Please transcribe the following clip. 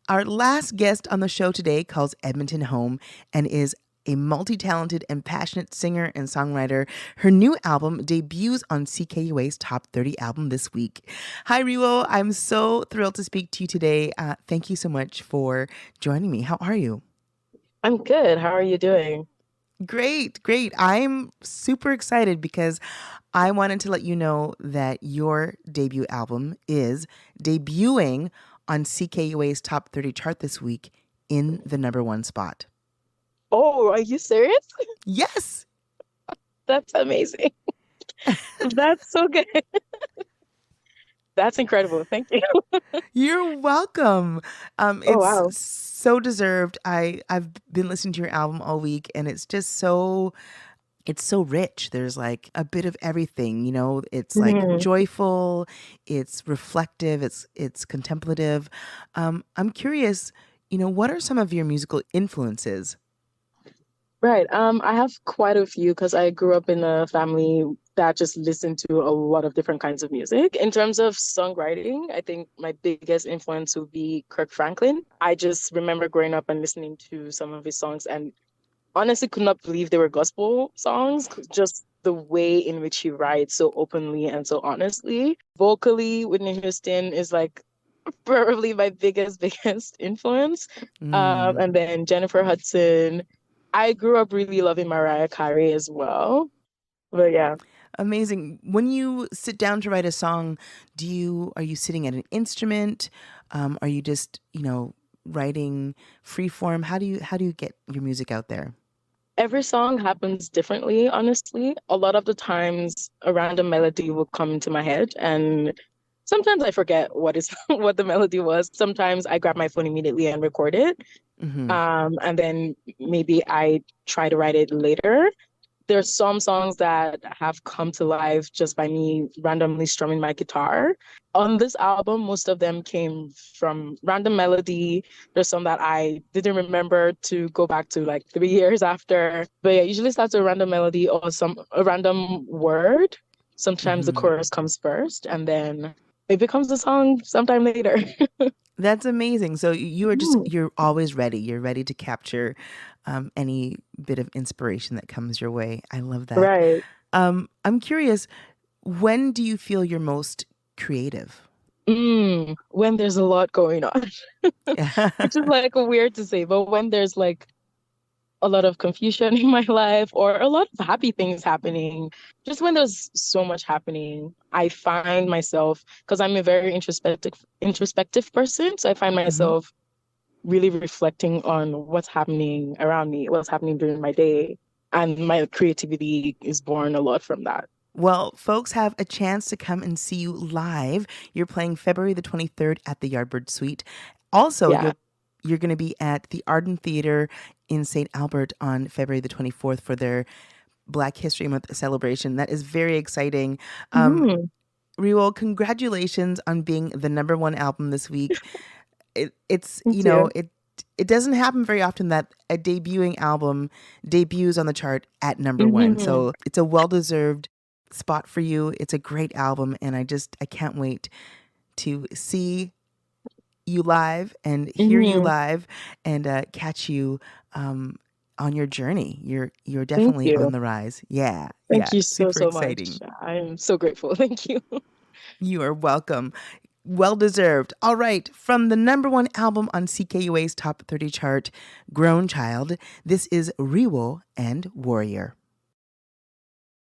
Our last guest on the show today calls Edmonton home and is a multi-talented and passionate singer and songwriter. Her new album debuts on CKUA's Top 30 album this week. Hi, Riwo. I'm so thrilled to speak to you today. Thank you so much for joining me. How are you? I'm good. How are you doing? Great, great. I'm super excited because I wanted to let you know that your debut album is debuting on CKUA's Top 30 chart this week in the number one spot. Oh, are you serious? Yes. That's amazing. That's so good. That's incredible. Thank you. You're welcome. Oh, It's wow. so deserved. I've been listening to your album all week, and it's so rich. There's like a bit of everything, you know. It's like Mhm. joyful, it's reflective, it's contemplative. I'm curious, what are some of your musical influences? Right. I have quite a few because I grew up in a family that just listened to a lot of different kinds of music. In terms of songwriting, I think my biggest influence would be Kirk Franklin. I just remember growing up and listening to some of his songs and honestly could not believe they were gospel songs, just the way in which he writes so openly and so honestly. Vocally, Whitney Houston is like probably my biggest influence. Mm. And then Jennifer Hudson. I grew up really loving Mariah Carey as well. But yeah. Amazing. When you sit down to write a song, are you sitting at an instrument? Are you just, writing free form? How do you get your music out there? Every song happens differently, honestly. A lot of the times a random melody will come into my head and sometimes I forget what is what the melody was. Sometimes I grab my phone immediately and record it. Hmm. And then maybe I try to write it later. There's some songs that have come to life just by me randomly strumming my guitar. On this album, most of them came from random melody. There's some that I didn't remember to go back to like 3 years after. But yeah, usually starts with a random melody or a random word. Sometimes the Hmm. chorus comes first and then it becomes a song sometime later. That's amazing. So Mm. you're always ready. You're ready to capture any bit of inspiration that comes your way. I love that. Right. I'm curious, when do you feel you're most creative? When there's a lot going on, which is like weird to say, but when there's like a lot of confusion in my life or a lot of happy things happening. Just when there's so much happening, I find myself because I'm a very introspective person, so I find Hmm. myself really reflecting on what's happening around me, what's happening during my day, and my creativity is born a lot from that. Well, folks have a chance to come and see you live. You're playing February the 23rd at the Yardbird Suite. Also, Yeah. you're going to be at the Arden Theatre in St. Albert on February the 24th for their Black History Month celebration. That is very exciting. Um, Mhm. Riwo, congratulations on being the number one album this week. It's Thank you. it doesn't happen very often that a debuting album debuts on the chart at number one. Mhm. So it's a well deserved spot for you. It's a great album, and I can't wait to see you live and hear you Mhm. live and catch you um, on your journey. You're Thank definitely on you. the rise. Yeah, Thank yeah, you so, super so much. exciting. I'm so grateful. Thank you. You are welcome. Well deserved. All right, from the number one album on CKUA's Top 30 chart, Grown Child, this is Riwo and Warrior.